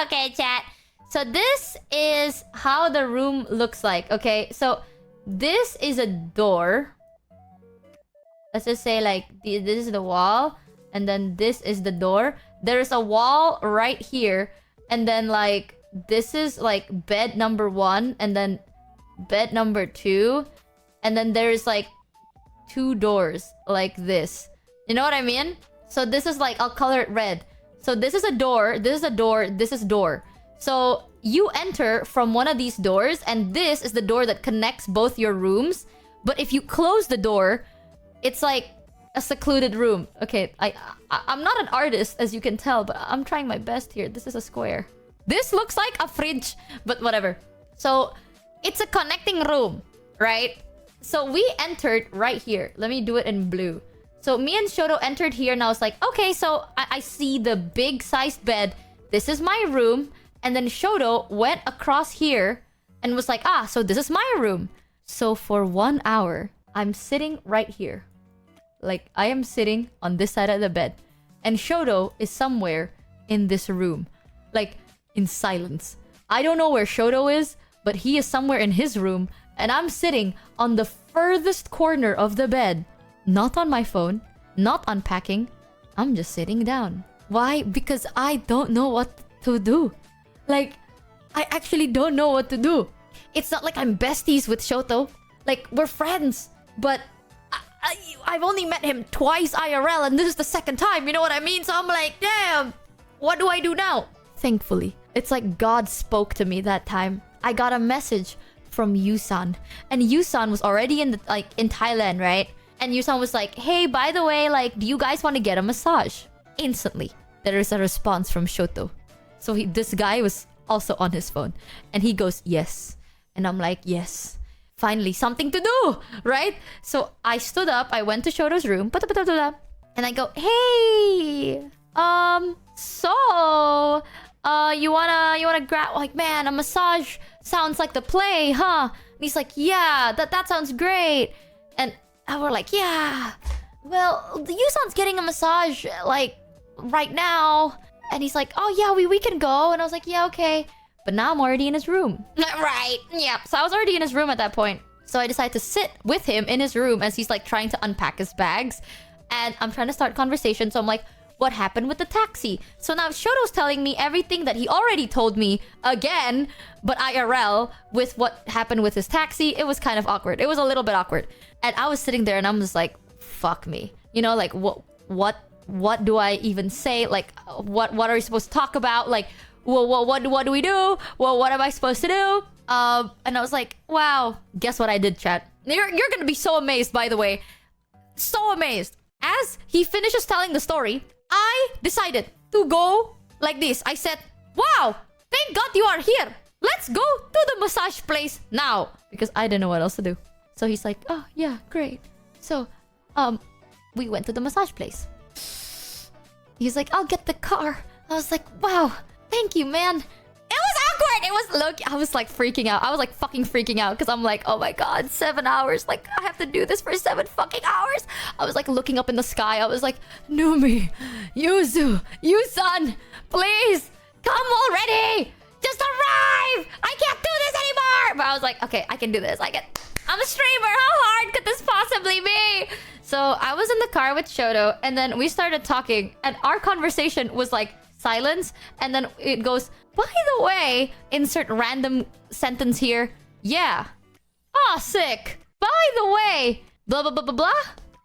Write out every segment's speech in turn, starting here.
Okay, chat. So this is how the room looks like. Okay, so this is a door. Let's just say like this is the wall, and then this is the door. There's a wall right here, and then like this is like bed number 1, and then bed number 2, and then there's like 2 doors like this. You know what I mean? So this is like, I'll color it red. So this is a door, this is a door, this is door. So you enter from one of these doors, and this is the door that connects both your rooms. But if you close the door, it's like a secluded room. Okay, I'm not an artist, as you can tell, but I'm trying my best here. This is a square. This looks like a fridge, but whatever. So it's a connecting room, right? So we entered right here. Let me do it in blue. So me and Shoto entered here, and I was like, okay, so I see the big sized bed. This is my room. And then Shoto went across here and was like, ah, so this is my room. So for 1 hour, I'm sitting right here. Like, I am sitting on this side of the bed. And Shoto is somewhere in this room. Like, in silence. I don't know where Shoto is, but he is somewhere in his room. And I'm sitting on the furthest corner of the bed. Not on my phone. Not unpacking. I'm just sitting down. Why? Because I don't know what to do. Like, I actually don't know what to do. It's not like I'm besties with Shoto. Like, we're friends. But I've only met him twice IRL, and this is the second time, you know what I mean? So I'm like, damn, what do I do now? Thankfully, it's like God spoke to me that time. I got a message from Yusan. And Yusan was already in Thailand, right? And Yusan was like, hey, by the way, like, do you guys want to get a massage? Instantly, there is a response from Shoto. So this guy was also on his phone. And he goes, yes. And I'm like, yes. Finally, something to do, right? So I stood up. I went to Shoto's room. And I go, hey, you wanna grab, like, man, a massage sounds like the play, huh? And he's like, yeah, that sounds great. And we're like, yeah, well, Yusan's getting a massage, like, right now. And he's like, oh, yeah, we can go. And I was like, yeah, okay. But now I'm already in his room. Right. Yeah. So I was already in his room at that point. So I decided to sit with him in his room as he's like trying to unpack his bags. And I'm trying to start conversation. So I'm like, what happened with the taxi? So now Shoto's telling me everything that he already told me again. But IRL, with what happened with his taxi, it was kind of awkward. It was a little bit awkward. And I was sitting there and I'm just like, fuck me. You know, like, what do I even say? Like, what are we supposed to talk about? Like, what do we do? Well, what am I supposed to do? And I was like, wow. Guess what I did, chat? You're gonna be so amazed, by the way. So amazed. As he finishes telling the story, I decided to go like this. I said, wow, thank God you are here. Let's go to the massage place now. Because I didn't know what else to do. So he's like, oh, yeah, great. So, we went to the massage place. He's like, I'll get the car. I was like, wow, thank you, man. It was awkward. It was, look, I was like freaking out. I was like fucking freaking out because I'm like, oh my God, 7 hours. Like, I have to do this for 7 fucking hours. I was like looking up in the sky. I was like, Numi, Yusan, please come already. Just arrive. I can't do this anymore. But I was like, okay, I can do this. I'm a streamer. How hard could this possibly be? So I was in the car with Shoto, and then we started talking, and our conversation was like silence, and then it goes, by the way, insert random sentence here. Yeah. Oh, sick. By the way, blah, blah, blah, blah, blah,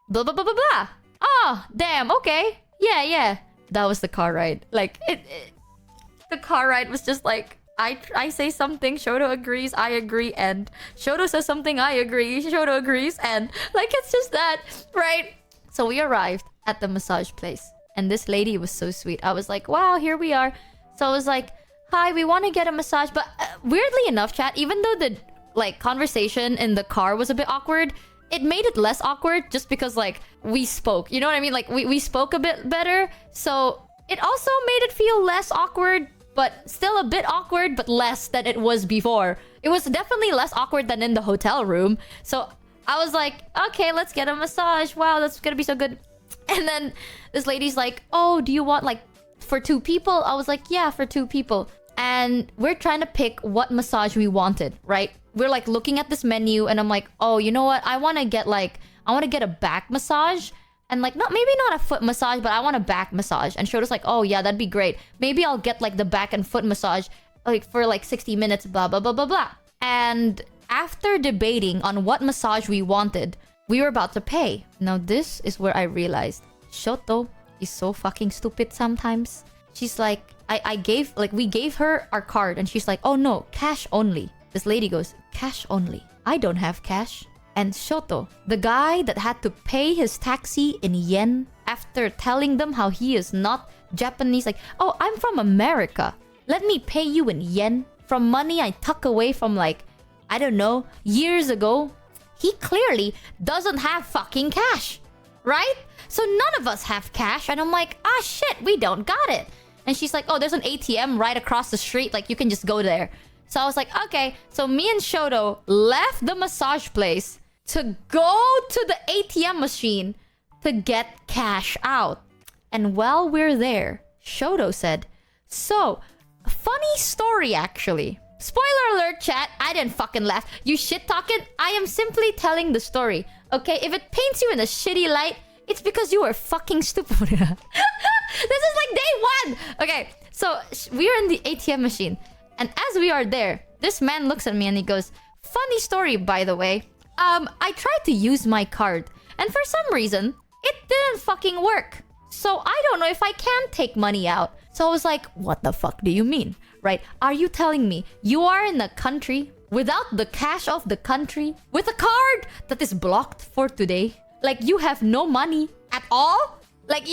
blah, blah, blah, blah, blah. Oh, damn, okay. Yeah. That was the car ride. Like, the car ride was just like, I say something, Shoto agrees, I agree, and Shoto says something, I agree, Shoto agrees, and like, it's just that, right? So we arrived at the massage place, and this lady was so sweet. I was like, wow, here we are. So I was like, hi, we want to get a massage. But weirdly enough, chat, even though the like conversation in the car was a bit awkward, it made it less awkward just because like we spoke, you know what I mean? Like we spoke a bit better. So it also made it feel less awkward, but still a bit awkward, but less than it was before. It was definitely less awkward than in the hotel room. So I was like, okay, let's get a massage. Wow, that's gonna be so good. And then this lady's like, oh, do you want like for 2 people? I was like, yeah, for 2 people. And we're trying to pick what massage we wanted, right? We're like looking at this menu and I'm like, oh, you know what? I want to get a back massage. And like, maybe not a foot massage, but I want a back massage. And Shoto's like, oh yeah, that'd be great. Maybe I'll get like the back and foot massage like for like 60 minutes, blah, blah, blah, blah, blah. And after debating on what massage we wanted, we were about to pay. Now this is where I realized Shoto is so fucking stupid sometimes. She's like, we gave her our card and she's like, oh no, cash only. This lady goes, cash only. I don't have cash. And Shoto, the guy that had to pay his taxi in yen after telling them how he is not Japanese, like, oh, I'm from America. Let me pay you in yen from money I tuck away from like, I don't know, years ago. He clearly doesn't have fucking cash, right? So none of us have cash. And I'm like, ah, shit, we don't got it. And she's like, oh, there's an ATM right across the street. Like, you can just go there. So I was like, okay. So me and Shoto left the massage place to go to the ATM machine to get cash out. And while we're there, Shoto said, so, funny story actually. Spoiler alert, chat. I didn't fucking laugh. You shit talking? I am simply telling the story. Okay? If it paints you in a shitty light, it's because you were fucking stupid. This is like day one. Okay. So we are in the ATM machine. And as we are there, this man looks at me and he goes, funny story, by the way. I tried to use my card. And for some reason, it didn't fucking work. So I don't know if I can take money out. So I was like, what the fuck do you mean? Right? Are you telling me you are in a country without the cash of the country with a card that is blocked for today? Like you have no money at all? Like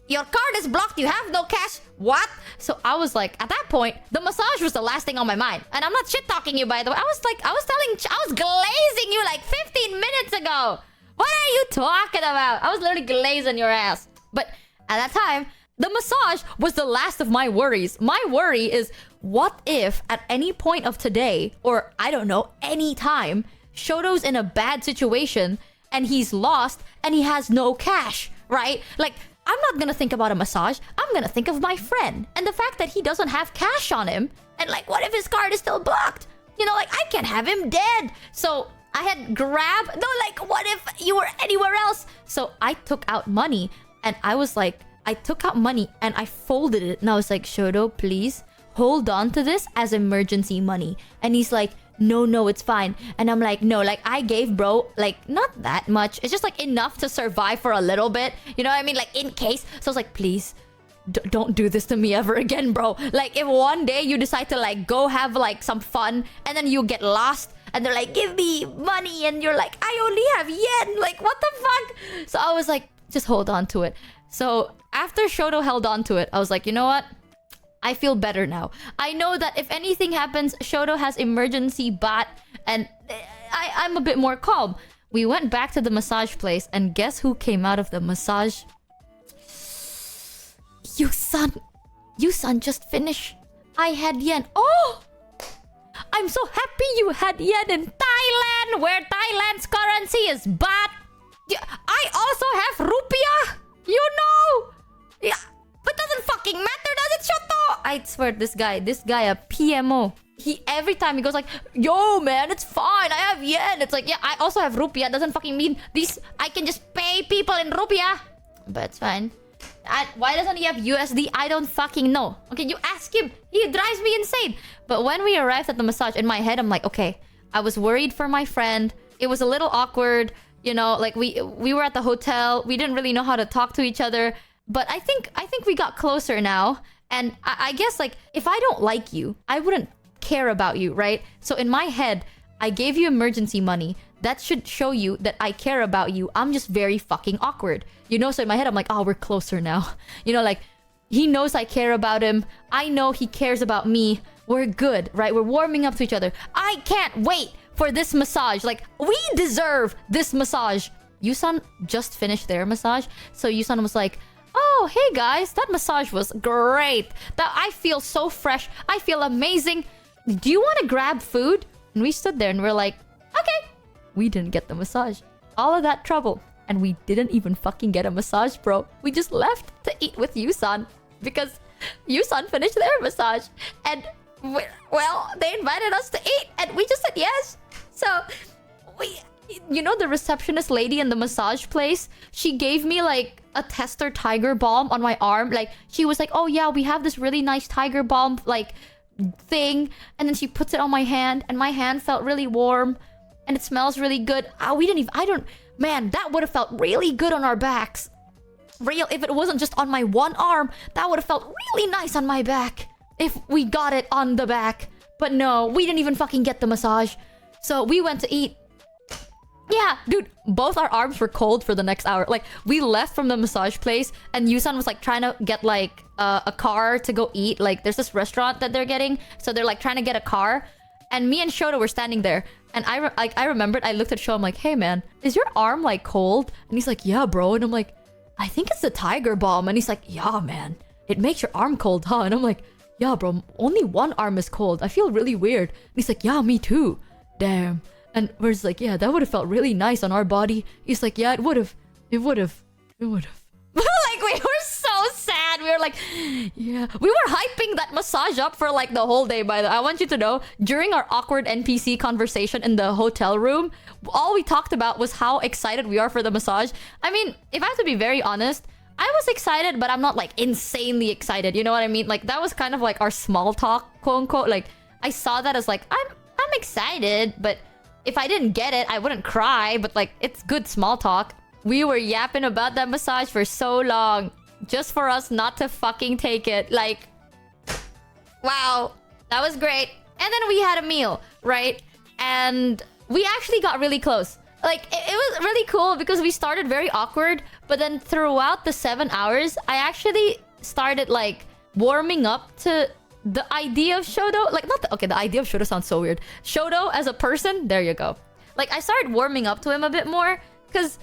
your card is blocked, you have no cash? What? So I was like, at that point, the massage was the last thing on my mind. And I'm not shit talking you, by the way. I was glazing you like 15 minutes ago. What are you talking about? I was literally glazing your ass. But at that time, the massage was the last of my worries. My worry is, what if at any point of today, or I don't know, any time, Shoto's in a bad situation and he's lost and he has no cash, right? Like, I'm not gonna think about a massage. I'm gonna think of my friend and the fact that he doesn't have cash on him. And like, what if his card is still blocked? You know, like, I can't have him dead. So I had grabbed, no, like, what if you were anywhere else? So I took out money and I was like, I took out money and I folded it. And I was like, Shoto, please hold on to this as emergency money. And he's like, no, it's fine. And I'm like, no, like I gave bro, like not that much. It's just like enough to survive for a little bit. You know what I mean? Like in case. So I was like, please don't do this to me ever again, bro. Like if one day you decide to like go have like some fun and then you get lost and they're like, give me money. And you're like, I only have yen. Like what the fuck? So I was like, just hold on to it. So after Shoto held on to it, I was like, you know what? I feel better now. I know that if anything happens, Shoto has emergency bot and I'm a bit more calm. We went back to the massage place and guess who came out of the massage? You son just finished. I had yen. Oh! I'm so happy you had yen in Thailand, where Thailand's currency is baht. I also have rupiah. You know? Yeah. But doesn't fucking matter, does it, Shoto? I swear, this guy a PMO. Every time he goes like, yo, man, it's fine. I have yen. It's like, yeah, I also have rupiah. Doesn't fucking mean I can just pay people in rupiah. But it's fine. Why doesn't he have USD? I don't fucking know. Okay, you ask him. He drives me insane. But when we arrived at the massage, in my head, I'm like, okay, I was worried for my friend. It was a little awkward. You know, like we were at the hotel. We didn't really know how to talk to each other. But I think we got closer now. And I guess, like, if I don't like you, I wouldn't care about you, right? So in my head, I gave you emergency money. That should show you that I care about you. I'm just very fucking awkward. You know, so in my head, I'm like, oh, we're closer now. You know, like, he knows I care about him. I know he cares about me. We're good, right? We're warming up to each other. I can't wait for this massage. Like, we deserve this massage. Yusan just finished their massage. So Yusan was like, oh, hey guys, that massage was great. That I feel so fresh. I feel amazing. Do you want to grab food? And we stood there and we're like, okay. We didn't get the massage. All of that trouble. And we didn't even fucking get a massage, bro. We just left to eat with Yusan because Yusan finished their massage. And well, they invited us to eat, and we just said yes. So, you know, the receptionist lady in the massage place, she gave me like a tester tiger balm on my arm. Like, she was like, oh yeah, we have this really nice tiger balm like thing, and then she puts it on my hand, and my hand felt really warm, and it smells really good. Man, that would have felt really good on our backs. If it wasn't just on my one arm, that would have felt really nice on my back if we got it on the back. But no, we didn't even fucking get the massage. So we went to eat. Yeah, dude, both our arms were cold for the next hour. Like, we left from the massage place, and Yusan was like trying to get like a car to go eat. Like, there's this restaurant that they're getting, so they're like trying to get a car. And me and Shoto were standing there, and I remembered, I looked at Shoto, I'm like, hey man, is your arm like cold? And he's like, yeah bro. And I'm like, I think it's the tiger balm. And he's like, yeah man, it makes your arm cold, huh? And I'm like, yeah bro, only one arm is cold. I feel really weird. And he's like, yeah, me too. Damn. And we're just like, yeah, that would have felt really nice on our body. He's like, yeah, it would have. Like, we were so sad. We were like, yeah. We were hyping that massage up for like the whole day, by the way. I want you to know, during our awkward NPC conversation in the hotel room, all we talked about was how excited we are for the massage. I mean, if I have to be very honest, I was excited, but I'm not like insanely excited. You know what I mean? Like, that was kind of like our small talk, quote unquote. Like, I saw that as like, I'm excited, but if I didn't get it, I wouldn't cry. But like, it's good small talk. We were yapping about that massage for so long, just for us not to fucking take it. Like, wow, that was great. And then we had a meal, right? And we actually got really close. Like, it was really cool because we started very awkward, but then throughout the 7 hours, I actually started like warming up to the idea of Shoto. Like, the idea of Shoto sounds so weird. Shoto as a person, there you go. Like, I started warming up to him a bit more because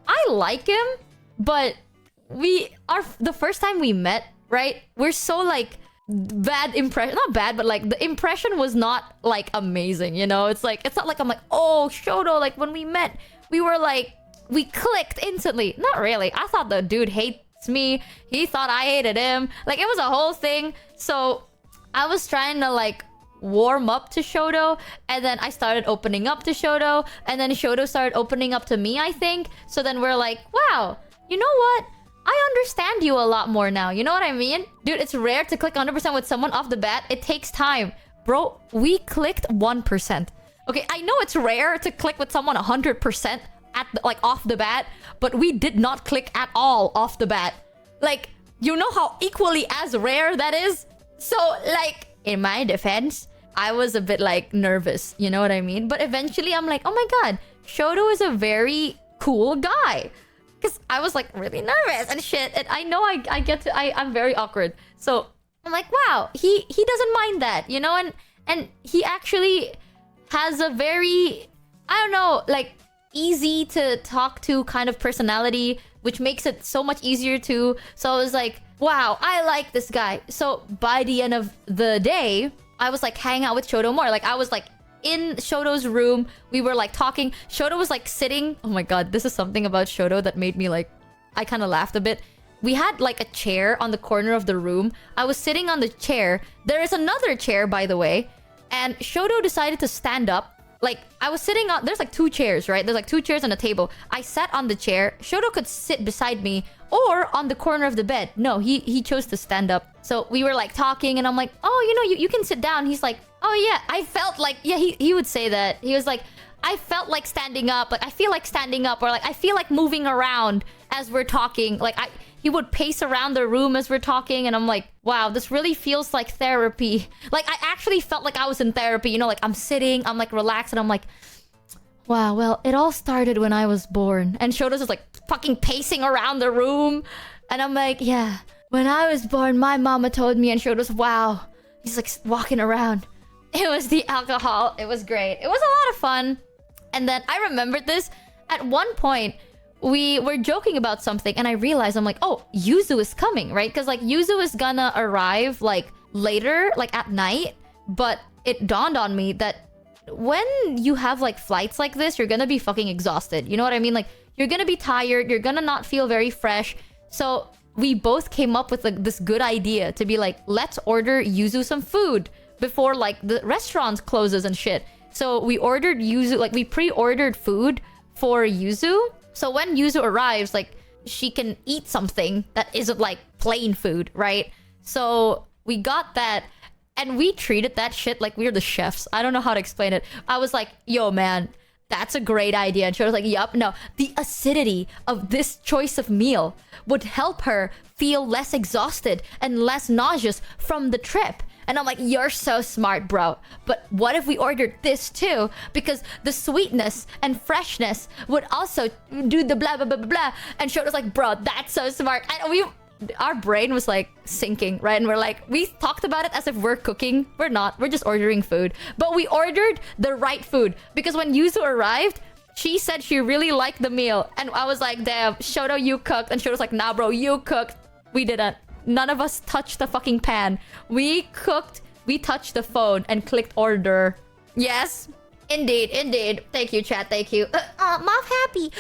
I like him, but the first time we met, right? We're so like bad impression, not bad, but like the impression was not like amazing, you know? It's like, it's not like I'm like, oh, Shoto, like when we met, we were like, we clicked instantly. Not really. I thought the dude hates me. He thought I hated him. Like, it was a whole thing. So I was trying to like warm up to Shoto, and then I started opening up to Shoto, and then Shoto started opening up to me, I think. So then we're like, wow, you know what? I understand you a lot more now. You know what I mean? Dude, it's rare to click 100% with someone off the bat. It takes time. Bro, we clicked 1%. Okay, I know it's rare to click with someone 100% at like off the bat, but we did not click at all off the bat. Like, you know how equally as rare that is? So, like, in my defense, I was a bit like nervous, you know what I mean? But eventually I'm like, oh my god, Shoto is a very cool guy. Because I was like really nervous and shit. And I know I'm very awkward. So I'm like, wow, he doesn't mind that, you know? And he actually has a very, I don't know, like easy to talk to kind of personality, which makes it so much easier to. So I was like, wow, I like this guy. So by the end of the day, I was like hanging out with Shoto more. Like, I was like in Shoto's room. We were like talking. Shoto was like sitting. Oh my god, this is something about Shoto that made me like, I kind of laughed a bit. We had like a chair on the corner of the room. I was sitting on the chair. There is another chair, by the way. And Shoto decided to stand up. Like, I was sitting on, there's like 2 chairs, right? There's like 2 chairs and a table. I sat on the chair. Shoto could sit beside me or on the corner of the bed. No, he chose to stand up. So we were like talking, and I'm like, oh, you know, you can sit down. He's like, oh yeah, I felt like, yeah, he would say that. He was like, I felt like standing up. Like, I feel like standing up, or like, I feel like moving around as we're talking. Like, he would pace around the room as we're talking, and I'm like, wow, this really feels like therapy. Like, I actually felt like I was in therapy, you know, like I'm sitting, I'm like relaxed, and I'm like, wow, well, it all started when I was born. And Shoto's just like fucking pacing around the room, and I'm like, yeah, when I was born, my mama told me. And Shoto's, wow, he's like walking around. It was the alcohol. It was great. It was a lot of fun. And then I remembered this. At one point, we were joking about something, and I realized, I'm like, oh, Yuzu is coming, right? Because like Yuzu is gonna arrive like later, like at night. But it dawned on me that when you have like flights like this, you're gonna be fucking exhausted. You know what I mean? Like, you're gonna be tired. You're gonna not feel very fresh. So we both came up with like this good idea to be like, let's order Yuzu some food. before like the restaurants closes and shit. So we ordered Yuzu, like we pre-ordered food for Yuzu. So when Yuzu arrives, like she can eat something that isn't like plain food, right? So we got that and we treated that shit like we were the chefs. I don't know how to explain it. I was like, yo man, that's a great idea. And she was like, yup, no. The acidity of this choice of meal would help her feel less exhausted and less nauseous from the trip. And I'm like, you're so smart, bro. But what if we ordered this too? Because the sweetness and freshness would also do the blah, blah, blah, blah, blah. And Shoto's like, bro, that's so smart. And our brain was like sinking, right? And we're like, we talked about it as if we're cooking. We're not. We're just ordering food. But we ordered the right food. Because when Yuzu arrived, she said she really liked the meal. And I was like, damn, Shoto, you cooked. And Shoto's like, nah, bro, you cooked. We didn't. None of us touched the fucking pan. We cooked, we touched the phone and clicked order. Yes, indeed, indeed. Thank you, chat, thank you. Mom happy.